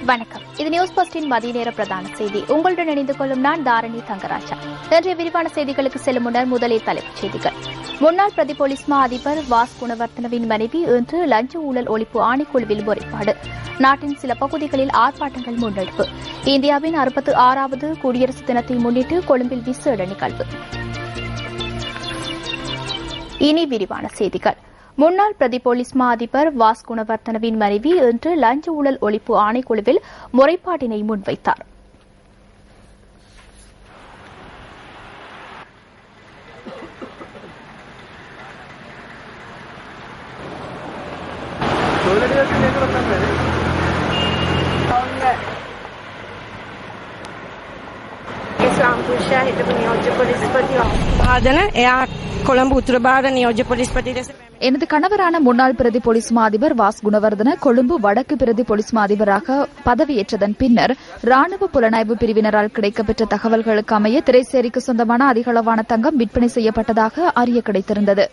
வணக்கம். இது நியூஸ் பஸ்டின் மதிய நேர பிரதான செய்தி. உங்களுடன் இணைந்து கொள்ளும் நான் தாரணி தங்கராஜா. இன்றைய விரிவான செய்திகளுக்கு செல்லும் முன்னர் முதலில் தலைப்புச் செய்திகள். முன்னாள் பிரதி போலீஸ் மா அதிபர் வாஸ் குணவர்த்தனவின் மனைவி இன்று லஞ்ச ஊழல் ஒழிப்பு ஆணைக்குழுவில் முறைப்பாடு. நாட்டின் சில பகுதிகளில் ஆர்ப்பாட்டங்கள் முன்னெடுப்பு. இந்தியாவின் 66வது குடியரசு தினத்தை முன்னிட்டு கொழும்பில் விசேட நிகழ்வு. இனி விரிவான செய்திகள். முன்னாள் பிரதி போலீஸ் மா அதிபர் வாஸ் குணவர்த்தனவின் மனைவி இன்று லஞ்ச ஊழல் ஒழிப்பு ஆணைக்குழுவில் முறைப்பாட்டினை முன்வைத்தார். எனது கணவரான முன்னாள் பிரதி போலீஸ் மா அதிபர் வாஸ் குணவர்தன கொழும்பு வடக்கு பிரதி போலீஸ் மா அதிபராக பதவியேற்றதன் பின்னர் ராணுவ புலனாய்வு பிரிவினரால் கிடைக்கப்பெற்ற தகவல்களுக்கு அமைய திரைசேரிக்கு சொந்தமான அதிகளவான தங்கம் விற்பனை செய்யப்பட்டதாக அறிய கிடைத்திருந்தது.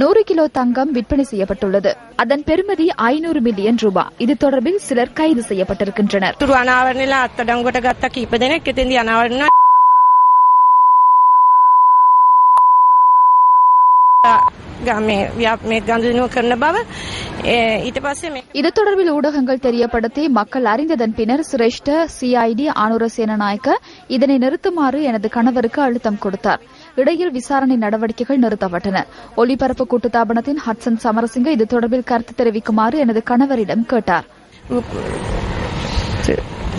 100 கிலோ தங்கம் விற்பனை செய்யப்பட்டுள்ளது. அதன் பெறுமதி 500 மில்லியன் ரூபாய். இது தொடர்பில் சிலர் கைது செய்யப்பட்டிருக்கின்றனர். இது தொடர்பில் ஊடகங்கள் தெரியப்படுத்தி மக்கள் அறிந்ததன் பின்னர் சிரேஷ்ட சிஐடி ஆனுர சேனநாயக்க இதனை நிறுத்துமாறு எனது கணவருக்கு அழுத்தம் கொடுத்தார். இடையில் விசாரணை நடவடிக்கைகள் நிறுத்தப்பட்டன. ஒலிபரப்பு கூட்டுத்தாபனத்தின் ஹட்சன் சமரசிங்க இது தொடர்பில் கருத்து தெரிவிக்குமாறு எனது கணவரிடம் கேட்டார்.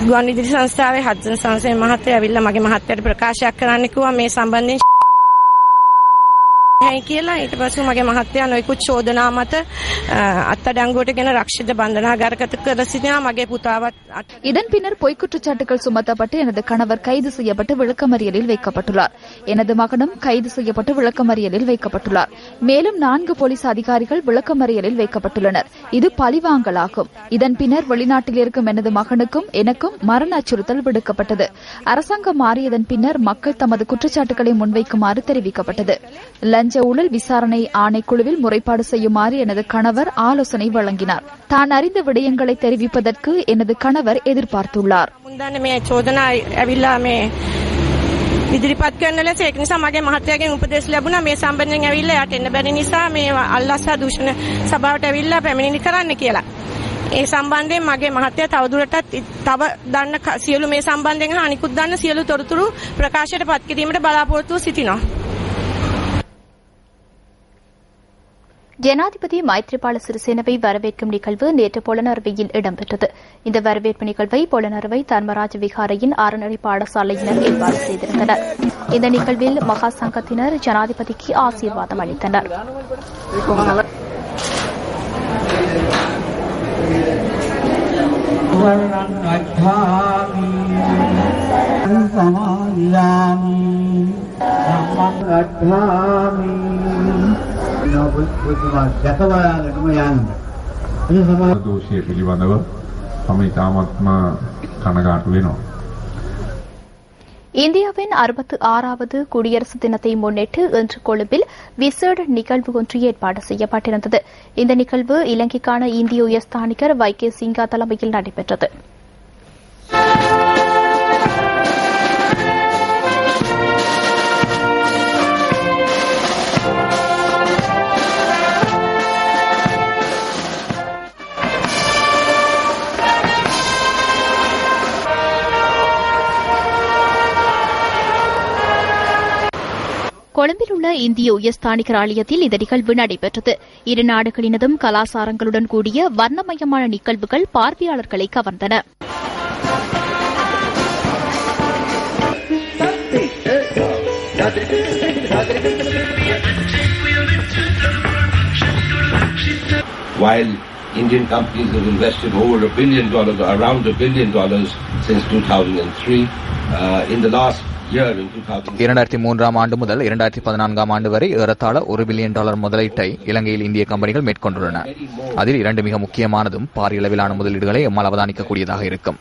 ගුවන් විදුලි සංස්ථාවේ හත්සන් සංසය මහත්තයා ඇවිල්ලා මගේ මහත්තයාට ප්‍රකාශයක් කරන්න කිව්වා මේ සම්බන්ධයෙන් කියලා. ඊට පස්සේ මගේ මහත්තයා නොයෙකුත් චෝදනා මත අත්අඩංගුවටගෙන රක්ෂිත බන්ධනාගාරගත කර සිටිනා. මගේ පුතාවත් இதன் பின்னர் பொய்க்குற்றச்சாட்டுகள் சுமத்தப்பட்டு எனது கணவர் கைது செய்யப்பட்டு விளக்கமறியலில் வைக்கப்பட்டுள்ளார். எனது மகனும் கைது செய்யப்பட்டு விளக்கமறியலில் வைக்கப்பட்டுள்ளார். மேலும் 4 போலீஸ் அதிகாரிகள் விளக்கமறியலில் வைக்கப்பட்டுள்ளனர். இது பழிவாங்கலாகும். இதன் பின்னர் வெளிநாட்டில் இருக்கும் எனது மகனுக்கும் எனக்கும் மரண அச்சுறுத்தல் விடுக்கப்பட்டது. அரசாங்கம் மாறியதன் பின்னர் மக்கள் தமது குற்றச்சாட்டுகளை முன்வைக்குமாறு தெரிவிக்கப்பட்டது. லஞ்ச ஊழல் விசாரணை ஆணைக்குழுவில் முறைப்பாடு செய்யுமாறு எனது கணவர் ஆலோசனை வழங்கினார். தான் அறிந்த விடயங்களை தெரிவிப்பதற்கு எனது கணவர் எதிர்பார்த்துள்ளார். ඉදිරිපත් කරන ලෙස ඒක නිසා මගේ මහත්තයාගෙන් උපදෙස් ලැබුණා මේ සම්බන්ධයෙන් ඇවිල්ලා යට එන්න බැරි නිසා මේ අල්ලාසා දූෂණ සභාවට ඇවිල්ලා පැමිණිලි කරන්න කියලා. ඒ සම්බන්ධයෙන් මගේ මහත්තයා තවදුරටත් තව දන්න සියලු මේ සම්බන්ධයෙන් අනිකුත් දන්න සියලු තොරතුරු ප්‍රකාශයට පත් කිරීමට බලාපොරොත්තු සිටිනවා. ஜனாதிபதி மைத்ரிபால சிறிசேனவை வரவேற்கும் நிகழ்வு நேற்று பொலனறுவையில் இடம்பெற்றது. இந்த வரவேற்பு நிகழ்வை பொலனறுவை தர்மராஜ விகாரையின் அறநெறி பாடசாலையினர் ஏற்பாடு செய்திருந்தனர். இந்த நிகழ்வில் மகா சங்கத்தினர் ஜனாதிபதிக்கு ஆசீர்வாதம் அளித்தனர். දෝෂය පිළිබඳව මම ඉතාමත්ම කනගාටු වෙනවා. இந்தியாவின் 66வது குடியரசு தினத்தை முன்னிட்டு இன்று கொழும்பில் விசேட நிகழ்வு ஒன்று ஏற்பாடு செய்யப்பட்டிருந்தது. இந்த நிகழ்வு இலங்கைக்கான இந்திய உயர்ஸ்தானிகர் வைகே சிங்கா தலைமையில் நடைபெற்றது. கொழும்பில் உள்ள இந்திய உயர்ஸ்தானிகர் ஆலயத்தில் இந்த நிகழ்வு நடைபெற்றது. இரு நாடுகளினதும் கலாசாரங்களுடன் கூடிய வர்ணமயமான நிகழ்வுகள் பார்வையாளர்களை கவர்ந்தன. While Indian companies have invested over $1 billion, around $1 billion since 2003, in the last year in 2000. 2003 ஆண்டு முதல் 2014 ஆண்டு வரை ஏறத்தாழ $1 பில்லியன் முதலீட்டை இலங்கையில் இந்திய கம்பெனிகள் மேற்கொண்டுள்ளன. அதில் 2 மிக முக்கியமானதும் பாரிய அளவிலான முதலீடுகளை எம்மால் அவதானிக்கக்கூடியதாக இருக்கும்.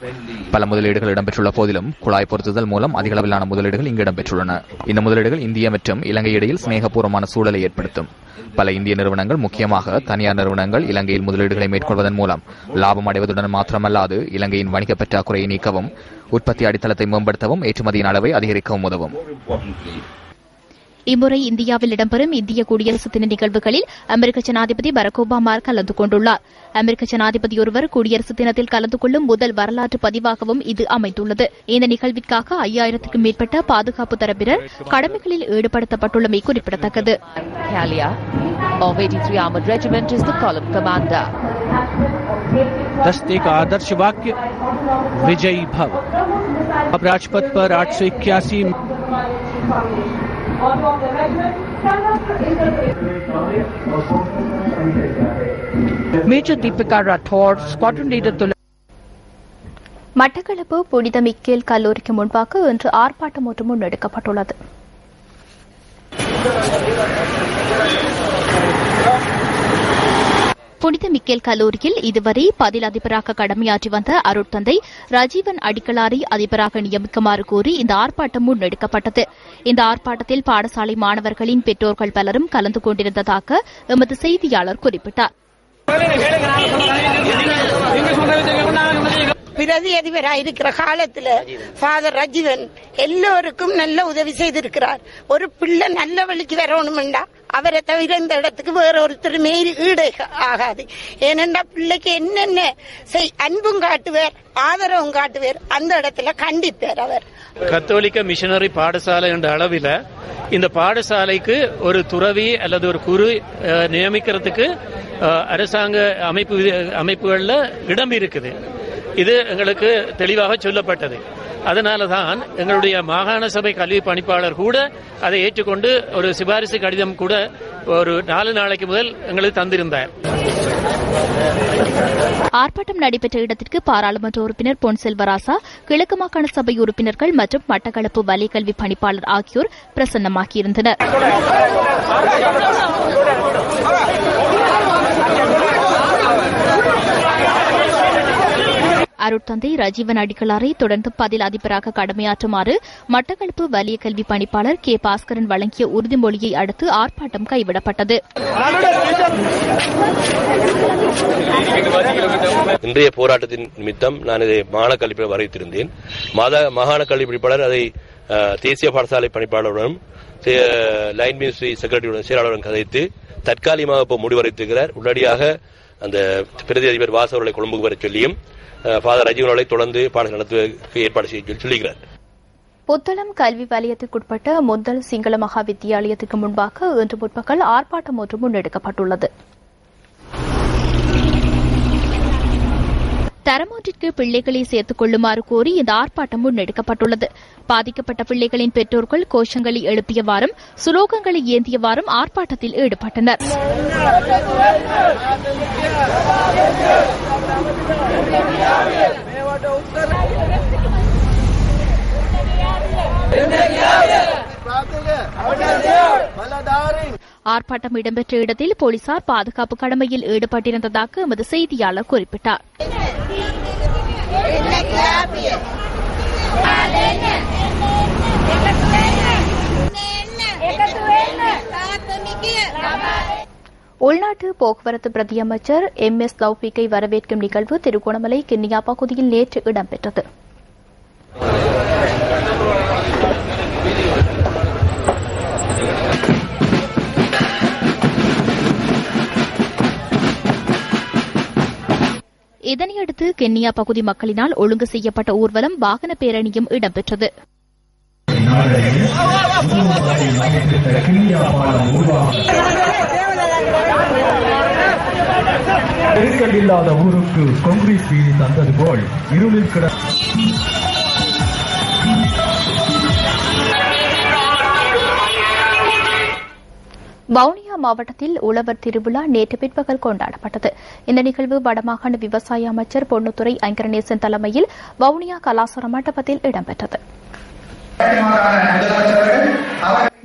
பல முதலீடுகள் இடம்பெற்றுள்ள போதிலும் குழாய் பொருத்துதல் மூலம் அதிக அளவிலான முதலீடுகள் இங்கு இடம்பெற்றுள்ளன. இந்த முதலீடுகள் இந்திய மற்றும் இலங்கை இடையில் சிநேகபூர்வமான சூழலை ஏற்படுத்தும். பல இந்திய நிறுவனங்கள், முக்கியமாக தனியார் நிறுவனங்கள், இலங்கையில் முதலீடுகளை மேற்கொள்வதன் மூலம் லாபம் அடைவதுடன் மாத்திரமல்லாது இலங்கையின் வணிக பற்றாக்குறையை நீக்கவும், உற்பத்தி அடித்தளத்தை மேம்படுத்தவும், ஏற்றுமதியின் அளவை அதிகரிக்கவும் உதவும். இம்முறை இந்தியாவில் இடம்பெறும் இந்திய குடியரசு தின நிகழ்வுகளில் அமெரிக்க ஜனாதிபதி பராக் ஒபாமா கலந்து கொண்டுள்ளார். அமெரிக்க ஜனாதிபதி ஒருவர் குடியரசு தினத்தில் கலந்து கொள்ளும் முதல் வரலாற்று பதிவாகவும் இது அமைந்துள்ளது. இந்த நிகழ்விற்காக 5000க்கும் மேற்பட்ட பாதுகாப்பு தரப்பினர் கடமைகளில் ஈடுபடுத்தப்பட்டுள்ளமை குறிப்பிடத்தக்கது. दस्ते का आदर्श वाक्य विजयी भव. अब राजपथ पर 881 Major Deepika Rathore, squadron leader to Batticaloa புனித மிக்கேல் கல்லூரிக்கு முன்பாக இன்று ஆர்ப்பாட்டம் ஒன்று முன்னெடுக்கப்பட்டுள்ளது. புனித மிக்கேல் கல்லூரியில் இதுவரை பதில் அதிபராக கடமையாற்றி வந்த அருட்தந்தை ரஜீவன் அடிகளாரை அதிபராக நியமிக்குமாறு கோரி இந்த ஆர்ப்பாட்டம் முன்னெடுக்கப்பட்டது. இந்த ஆர்ப்பாட்டத்தில் பாடசாலை மாணவர்களின் பெற்றோர்கள் பலரும் கலந்து கொண்டிருந்ததாக எமது செய்தியாளர் குறிப்பிட்டார். பிரதி அதிபராக இருக்கிற காலத்துல ஃபாதர் ரஜீவன் எல்லோருக்கும் நல்ல உதவி செய்திருக்கிறார். ஒரு பிள்ளை நல்ல வழிக்கு வரணும்டா அவரை தவிர இந்த இடத்துக்கு வேற ஒருத்தருமே ஈடு ஆகாது. ஏனென்றா பிள்ளைக்கு என்னென்ன அன்பும் காட்டுவார், ஆதரவும் காட்டுவார், அந்த இடத்துல கண்டிப்பார். அவர் கத்தோலிக்க மிஷனரி பாடசாலை என்ற அளவில் இந்த பாடசாலைக்கு ஒரு துறவி அல்லது ஒரு குரு நியமிக்கிறதுக்கு அரசாங்க அமைப்புகள்ல இடம் இருக்குது. இது எங்களுக்கு தெளிவாக சொல்லப்பட்டது. அதனாலதான் எங்களுடைய மாகாண சபை கல்வி பணிப்பாளர் கூட அதை ஏற்றுக்கொண்டு ஒரு சிபாரிசு கடிதம் கூட ஒரு 4 நாளைக்கு முதல் எங்களுக்கு தந்திருந்தார். ஆர்ப்பாட்டம் நடைபெற்ற இடத்திற்கு பாராளுமன்ற உறுப்பினர் பொன் செல்வராசா, கிழக்கு மாகாண சபை உறுப்பினர்கள் மற்றும் மட்டக்களப்பு வலி கல்வி பணிப்பாளர் ஆகியோர் பிரசன்னமாகியிருந்தனர். அருட்தந்தை ரஜீவன் அடிகளாரை தொடர்ந்து பதில் அதிபராக கடமையாற்றுமாறு மட்டக்களப்பு வலிய கல்வி பணிப்பாளர் கே பாஸ்கரன் வழங்கிய உறுதிமொழியை அடுத்து ஆர்ப்பாட்டம் கைவிடப்பட்டது. இன்றைய போராட்டத்தின் நிமித்தம் நான் இதை மாகாண கல்வி அறிவித்திருந்தேன். மாகாண கல்வி பணிப்பாளர் அதை தேசிய பாடசாலை பணிப்பாளருடன் லைன் மினிஸ்ட்ரி செக்ரட்டரியுடன் செயலாளருடன் கதைத்து தற்காலிகமாக இப்போ முடிவறித்திருக்கிறார். உடனடியாக அந்த பிரதி அதிபர் வாசவர்களை கொழும்புக்கு வர சொல்லியும் ஃபாதர் ரஜீவனை தொடர்ந்து பாடம் நடத்துவதற்கு ஏற்பாடு செய்ய சொல்லுகிறார். புத்தளம் கல்வி வலயத்திற்குட்பட்ட முதல் சிங்கள மகா வித்தியாலயத்துக்கு முன்பாக இன்று முற்பகல் ஆர்ப்பாட்டம் ஒன்று முன்னெடுக்கப்பட்டுள்ளது. தரமொன்றிற்கு பிள்ளைகளை சேர்த்துக் கொள்ளுமாறு கோரி இந்த ஆர்ப்பாட்டம் முன்னெடுக்கப்பட்டுள்ளது. பாதிக்கப்பட்ட பிள்ளைகளின் பெற்றோர்கள் கோஷங்களை எழுப்பியவாறும் சுலோகங்களை ஏந்தியவாறும் ஆர்ப்பாட்டத்தில் ஈடுபட்டனர். ஆர்ப்பாட்டம் இடம்பெற்ற இடத்தில் போலீசார் பாதுகாப்பு கடமையில் ஈடுபட்டிருந்ததாக எமது செய்தியாளர் குறிப்பிட்டார். உள்நாட்டு போக்குவரத்து பிரதியமைச்சர் MS தௌஃபீக்கை வரவேற்கும் நிகழ்வு திருகோணமலை கிண்ணியா பகுதியில் நேற்று இடம்பெற்றது. இதனையடுத்து கென்னியா பகுதி மக்களினால் ஒழுங்கு செய்யப்பட்ட ஊர்வலம், வாகன பேரணியும் இடம்பெற்றது. நெருக்கல் இல்லாத ஊருக்கு காங்கிரஸ் வீதி தந்தது போல் இருளில் கிட வவுனியா மாவட்டத்தில் உழவர் திருவிழா நேற்று பிற்பகல் கொண்டாடப்பட்டது. இந்த நிகழ்வு வடமாகாண விவசாய அமைச்சர் பொன்னுத்துரை ஐங்கரநேசன் தலைமையில் வவுனியா கலாசார மண்டபத்தில் இடம்பெற்றது.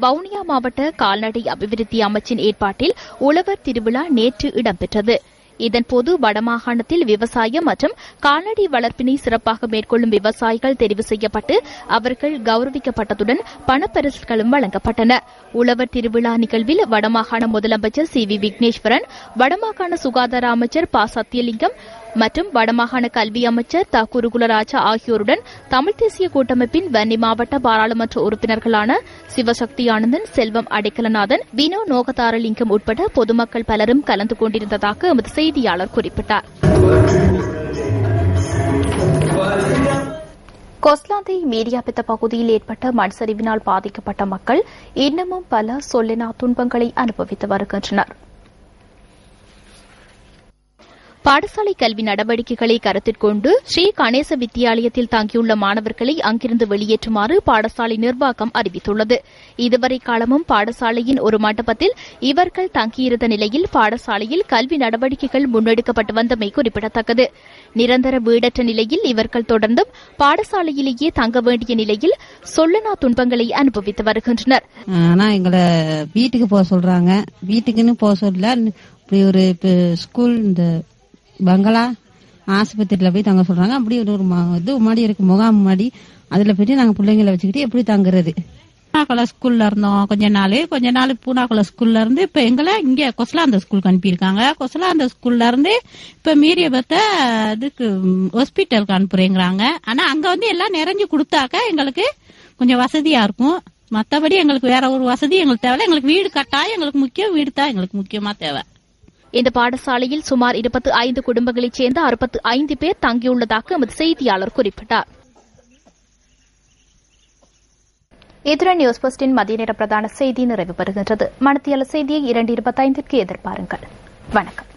வவுனியா மாவட்ட கால்நடை அபிவிருத்தி அமைச்சின் ஏற்பாட்டில் உழவர் திருவிழா நேற்று இடம்பெற்றது. இதன்போது வடமாகாணத்தில் விவசாயம் மற்றும் கால்நடை வளர்ப்பினை சிறப்பாக மேற்கொள்ளும் விவசாயிகள் தெரிவு செய்யப்பட்டு அவர்கள் கௌரவிக்கப்பட்டதுடன் பணப்பரிசுகளும் வழங்கப்பட்டன. உழவர் திருவிழா நிகழ்வில் வடமாகாண முதலமைச்சர் சி வி விக்னேஸ்வரன், வடமாகாண சுகாதார அமைச்சர் ப சத்தியலிங்கம் மற்றும் வடமாகாண கல்வி அமைச்சர் த குருகுலராஜா ஆகியோருடன் தமிழ் தேசிய கூட்டமைப்பின் வன்னி மாவட்ட பாராளுமன்ற உறுப்பினர்களான சிவசக்தி ஆனந்தன், செல்வம் அடைக்கலநாதன், வினோ நோகதாரலிங்கம் உட்பட பொதுமக்கள் பலரும் கலந்து கொண்டிருந்ததாக எமது செய்தியாளர் குறிப்பிட்டார். கொஸ்லாந்தை மீரியாபித்த பகுதியில் ஏற்பட்ட மண் சரிவினால் பாதிக்கப்பட்ட மக்கள் இன்னமும் பல சொல்லினா துன்பங்களை அனுபவித்து வருகின்றனர். பாடசாலை கல்வி நடவடிக்கைகளை கருத்தில் கொண்டு ஸ்ரீ கணேச வித்தியாலயத்தில் தங்கியுள்ள மாணவர்களை அங்கிருந்து வெளியேற்றுமாறு பாடசாலை நிர்வாகம் அறிவித்துள்ளது. இதுவரை காலமும் பாடசாலையின் ஒரு மண்டபத்தில் இவர்கள் தங்கியிருந்த நிலையில் பாடசாலையில் கல்வி நடவடிக்கைகள் முன்னெடுக்கப்பட்டு வந்தமை குறிப்பிடத்தக்கது. நிரந்தர வீடற்ற நிலையில் இவர்கள் தொடர்ந்தும் பாடசாலையிலேயே தங்க வேண்டிய நிலையில் சொல்லனா துன்பங்களை அனுபவித்து வருகின்றனர். ஆனா எங்களை வீட்டுக்கு போக சொல்றாங்க, வீட்டுக்குன்னு போக சொல்ல இப்படி ஒரு ஸ்கூல் இந்த பங்களா ஆஸ்பத்திரியில போய் தங்க சொல்றாங்க. அப்படி ஒரு இது மாடி இருக்கு, முகாம் மாடி, அதுல போய் நாங்க பிள்ளைங்களை வச்சுக்கிட்டு எப்படி தங்குறது? பூனாக்குள ஸ்கூல்ல இருந்தோம் கொஞ்ச நாள் பூனாக்குள ஸ்கூல்ல இருந்து இப்ப எங்களை இங்க கொசலாந்த ஸ்கூலுக்கு அனுப்பியிருக்காங்க. கொசலாந்த ஸ்கூல்ல இருந்து இப்ப மீரியபத்த இதுக்கு ஹாஸ்பிட்டலுக்கு அனுப்புறேங்கிறாங்க. ஆனா அங்க எல்லாம் நிறைஞ்சு கொடுத்தாக்க எங்களுக்கு கொஞ்சம் வசதியா இருக்கும். மத்தபடி எங்களுக்கு வேற ஒரு வசதி எங்களுக்கு தேவை. எங்களுக்கு வீடு கட்டாயம் எங்களுக்கு முக்கியம், வீடு தான் எங்களுக்கு முக்கியமா தேவை. இந்த பாடசாலையில் சுமார் 25 குடும்பங்களைச் சேர்ந்த 65 பேர் தங்கியுள்ளதாக எமது செய்தியாளர் குறிப்பிட்டார். இத்துடன் நியூஸ் போஸ்டின் மதிய நேர பிரதான செய்தி நிறைவு பெறுகின்றது. மணித்தியால செய்தியை 2:25 எதிர்பாருங்கள். வணக்கம்.